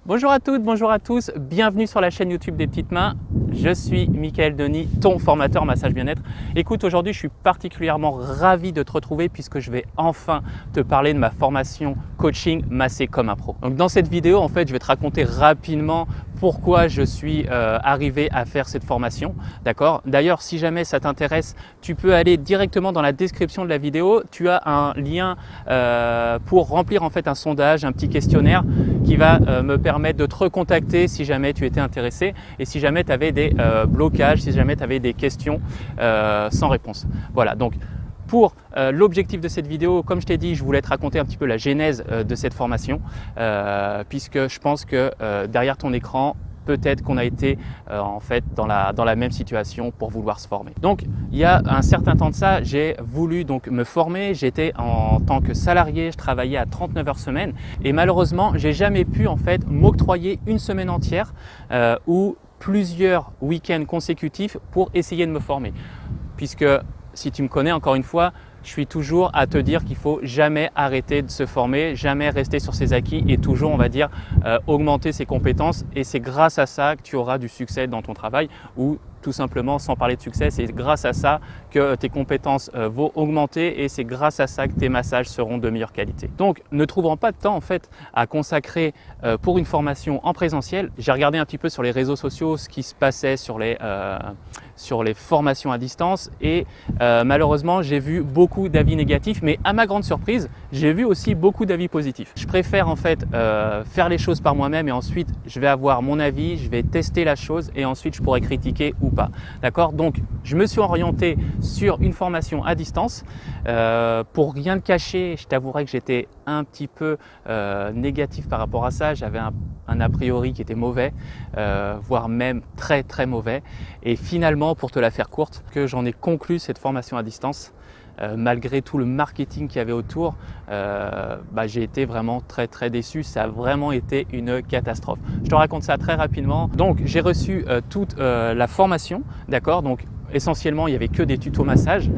Bonjour à toutes, bonjour à tous, bienvenue sur la chaîne YouTube des Petites Mains. Je suis Michael Denis, ton formateur massage bien-être. Écoute, aujourd'hui je suis particulièrement ravi de te retrouver puisque je vais enfin te parler de ma formation coaching massé comme un pro. Donc dans cette vidéo, en fait, je vais te raconter rapidement pourquoi je suis arrivé à faire cette formation. D'accord? D'ailleurs, si jamais ça t'intéresse, tu peux aller directement dans la description de la vidéo. Tu as un lien pour remplir en fait un sondage, un petit questionnaire qui va me permettre de te recontacter si jamais tu étais intéressé et si jamais tu avais des blocages, si jamais tu avais des questions sans réponse. Voilà, donc pour l'objectif de cette vidéo, comme je t'ai dit, je voulais te raconter un petit peu la genèse de cette formation puisque je pense que derrière ton écran, peut-être qu'on a été en fait dans la même situation pour vouloir se former. Donc il y a un certain temps de ça, j'ai voulu donc me former. J'étais en tant que salarié, je travaillais à 39 heures semaine et malheureusement j'ai jamais pu en fait m'octroyer une semaine entière ou plusieurs week-ends consécutifs pour essayer de me former. Puisque si tu me connais encore une fois, je suis toujours à te dire qu'il ne faut jamais arrêter de se former, jamais rester sur ses acquis et toujours, on va dire, augmenter ses compétences. Et c'est grâce à ça que tu auras du succès dans ton travail ou tout simplement, sans parler de succès, c'est grâce à ça que tes compétences vont augmenter et c'est grâce à ça que tes massages seront de meilleure qualité. Donc, ne trouvant pas de temps en fait à consacrer pour une formation en présentiel, j'ai regardé un petit peu sur les réseaux sociaux ce qui se passait sur les formations à distance et malheureusement, j'ai vu beaucoup d'avis négatifs, mais à ma grande surprise, j'ai vu aussi beaucoup d'avis positifs. Je préfère en fait faire les choses par moi-même et ensuite je vais avoir mon avis, je vais tester la chose et ensuite je pourrai critiquer ou pas. D'accord? Donc, je me suis orienté sur une formation à distance. Pour rien te cacher, je t'avouerai que j'étais un petit peu négatif par rapport à ça. J'avais un a priori qui était mauvais, voire même très très mauvais. Et finalement, pour te la faire courte, que j'en ai conclu cette formation à distance. Malgré tout le marketing qu'il y avait autour, j'ai été vraiment très très déçu. Ça a vraiment été une catastrophe. Je te raconte ça très rapidement. Donc j'ai reçu toute la formation, d'accord. Donc essentiellement, il n'y avait que des tutos massage.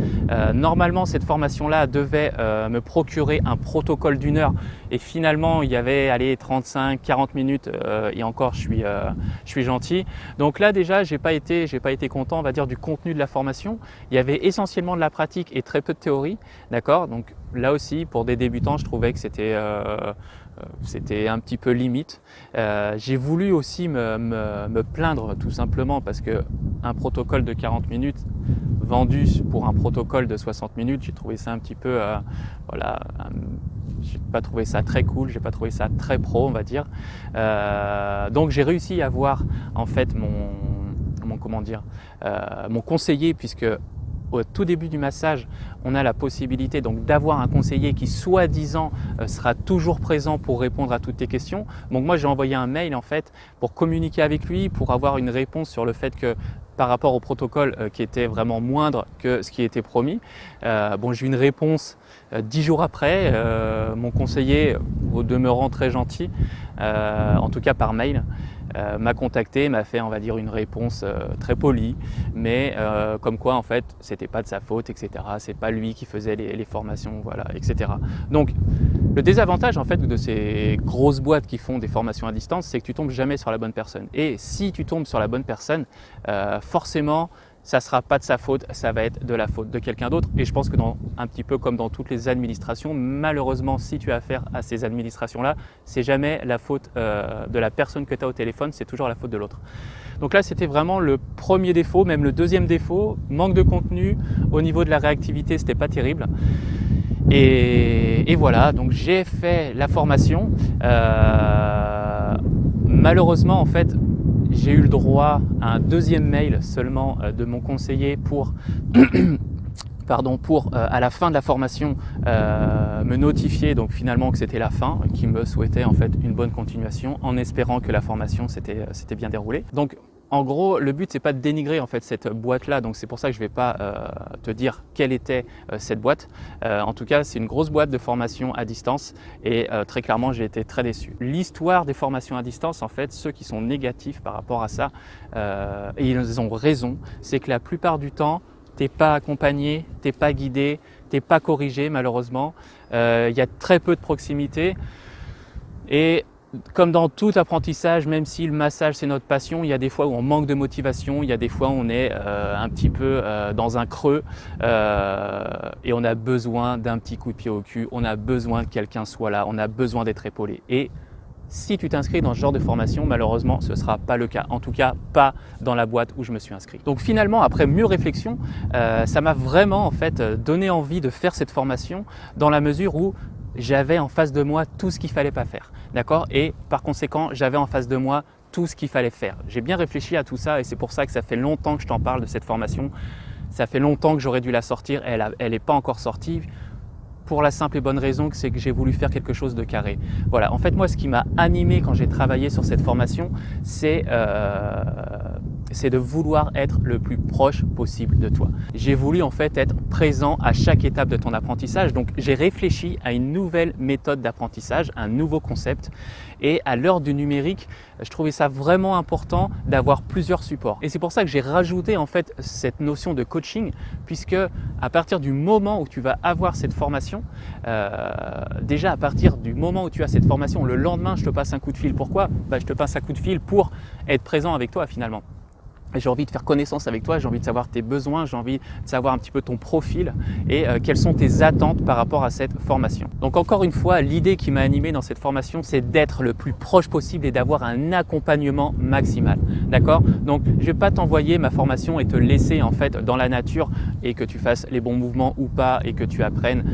Normalement, cette formation-là devait me procurer un protocole d'1 heure et finalement, il y avait 35-40 minutes et encore, je suis gentil. Donc là, déjà, j'ai pas été content, on va dire, du contenu de la formation. Il y avait essentiellement de la pratique et très peu de théorie, d'accord. Donc là aussi, pour des débutants, je trouvais que c'était un petit peu limite. J'ai voulu aussi me plaindre tout simplement parce que un protocole de 40 minutes vendu pour un protocole de 60 minutes, j'ai trouvé ça un petit peu, j'ai pas trouvé ça très cool, j'ai pas trouvé ça très pro, on va dire. Donc j'ai réussi à avoir en fait mon conseiller puisque au tout début du massage, on a la possibilité donc d'avoir un conseiller qui soi-disant sera toujours présent pour répondre à toutes tes questions. Donc moi j'ai envoyé un mail en fait pour communiquer avec lui, pour avoir une réponse sur le fait que par rapport au protocole qui était vraiment moindre que ce qui était promis. J'ai eu une réponse 10 jours après, mon conseiller, au demeurant très gentil, en tout cas par mail, m'a contacté, m'a fait, on va dire, une réponse très polie, mais comme quoi en fait c'était pas de sa faute, etc. C'est pas lui qui faisait les formations, voilà, etc. Donc le désavantage en fait de ces grosses boîtes qui font des formations à distance, c'est que tu tombes jamais sur la bonne personne. Et si tu tombes sur la bonne personne, forcément ça ne sera pas de sa faute, ça va être de la faute de quelqu'un d'autre. Et je pense que un petit peu comme dans toutes les administrations, malheureusement, si tu as affaire à ces administrations-là, c'est jamais la faute de la personne que tu as au téléphone, c'est toujours la faute de l'autre. Donc là, c'était vraiment le premier défaut, même le deuxième défaut, manque de contenu. Au niveau de la réactivité, c'était pas terrible. Et voilà, donc j'ai fait la formation. Malheureusement, en fait, j'ai eu le droit à un deuxième mail seulement de mon conseiller pour à la fin de la formation me notifier donc finalement que c'était la fin, qui me souhaitait en fait une bonne continuation en espérant que la formation s'était bien déroulée. Donc en gros, le but c'est pas de dénigrer en fait cette boîte là, donc c'est pour ça que je vais pas te dire quelle était cette boîte. En tout cas, c'est une grosse boîte de formation à distance et très clairement j'ai été très déçu. L'histoire des formations à distance, en fait, ceux qui sont négatifs par rapport à ça, et ils ont raison, c'est que la plupart du temps, t'es pas accompagné, t'es pas guidé, t'es pas corrigé malheureusement. Il y a très peu de proximité et Comme dans tout apprentissage, même si le massage c'est notre passion, il y a des fois où on manque de motivation, il y a des fois où on est un petit peu dans un creux et on a besoin d'un petit coup de pied au cul, on a besoin que quelqu'un soit là, on a besoin d'être épaulé. Et si tu t'inscris dans ce genre de formation, malheureusement, ce ne sera pas le cas. En tout cas, pas dans la boîte où je me suis inscrit. Donc finalement, après mûre réflexion, ça m'a vraiment en fait donné envie de faire cette formation dans la mesure où j'avais en face de moi tout ce qu'il ne fallait pas faire. D'accord? Et par conséquent, j'avais en face de moi tout ce qu'il fallait faire. J'ai bien réfléchi à tout ça et c'est pour ça que ça fait longtemps que je t'en parle de cette formation. Ça fait longtemps que j'aurais dû la sortir et elle n'est pas encore sortie. Pour la simple et bonne raison que c'est que j'ai voulu faire quelque chose de carré. Voilà, en fait moi ce qui m'a animé quand j'ai travaillé sur cette formation, c'est de vouloir être le plus proche possible de toi. J'ai voulu en fait être présent à chaque étape de ton apprentissage, donc j'ai réfléchi à une nouvelle méthode d'apprentissage, un nouveau concept, et à l'heure du numérique, je trouvais ça vraiment important d'avoir plusieurs supports. Et c'est pour ça que j'ai rajouté en fait cette notion de coaching, puisque à partir du moment où tu vas avoir cette formation, déjà à partir du moment où tu as cette formation, le lendemain je te passe un coup de fil. Pourquoi? Je te passe un coup de fil pour être présent avec toi finalement. J'ai envie de faire connaissance avec toi, j'ai envie de savoir tes besoins, j'ai envie de savoir un petit peu ton profil et quelles sont tes attentes par rapport à cette formation. Donc encore une fois, l'idée qui m'a animé dans cette formation, c'est d'être le plus proche possible et d'avoir un accompagnement maximal. D'accord? Donc je ne vais pas t'envoyer ma formation et te laisser en fait dans la nature et que tu fasses les bons mouvements ou pas et que tu apprennes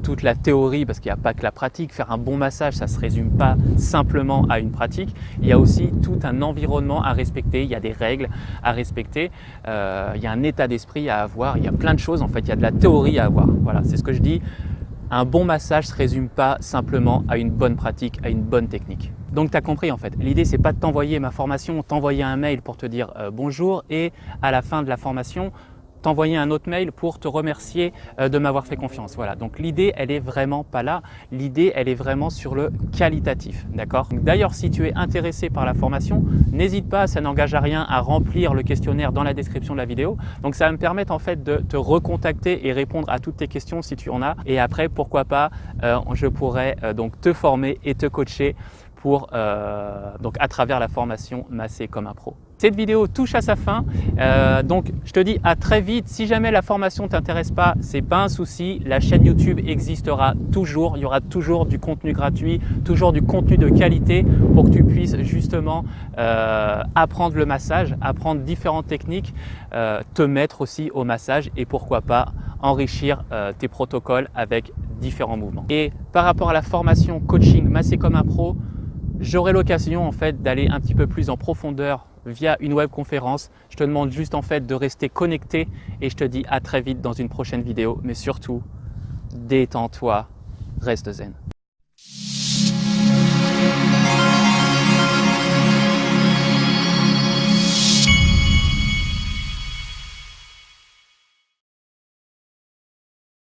toute la théorie, parce qu'il n'y a pas que la pratique. Faire un bon massage, ça ne se résume pas simplement à une pratique. Il y a aussi tout un environnement à respecter, il y a des règles à respecter, il y a un état d'esprit à avoir, il y a plein de choses en fait, il y a de la théorie à avoir. Voilà, c'est ce que je dis. Un bon massage ne se résume pas simplement à une bonne pratique, à une bonne technique. Donc tu as compris en fait, l'idée c'est pas de t'envoyer ma formation, t'envoyer un mail pour te dire bonjour et à la fin de la formation, t'envoyer un autre mail pour te remercier de m'avoir fait confiance. Voilà, donc l'idée elle est vraiment pas là, l'idée elle est vraiment sur le qualitatif, d'accord? D'ailleurs si tu es intéressé par la formation, n'hésite pas, ça n'engage à rien, à remplir le questionnaire dans la description de la vidéo. Donc ça va me permettre en fait de te recontacter et répondre à toutes tes questions si tu en as. Et après pourquoi pas, je pourrais donc te former et te coacher pour, donc à travers la formation Masser comme un pro. Cette vidéo touche à sa fin, donc je te dis à très vite. Si jamais la formation ne t'intéresse pas, c'est pas un souci, la chaîne YouTube existera toujours, il y aura toujours du contenu gratuit, toujours du contenu de qualité pour que tu puisses justement apprendre le massage, apprendre différentes techniques, te mettre aussi au massage et pourquoi pas enrichir tes protocoles avec différents mouvements. Et par rapport à la formation coaching Masser comme un pro, j'aurai l'occasion en fait d'aller un petit peu plus en profondeur via une webconférence. Je te demande juste en fait de rester connecté et je te dis à très vite dans une prochaine vidéo. Mais surtout, détends-toi, reste zen.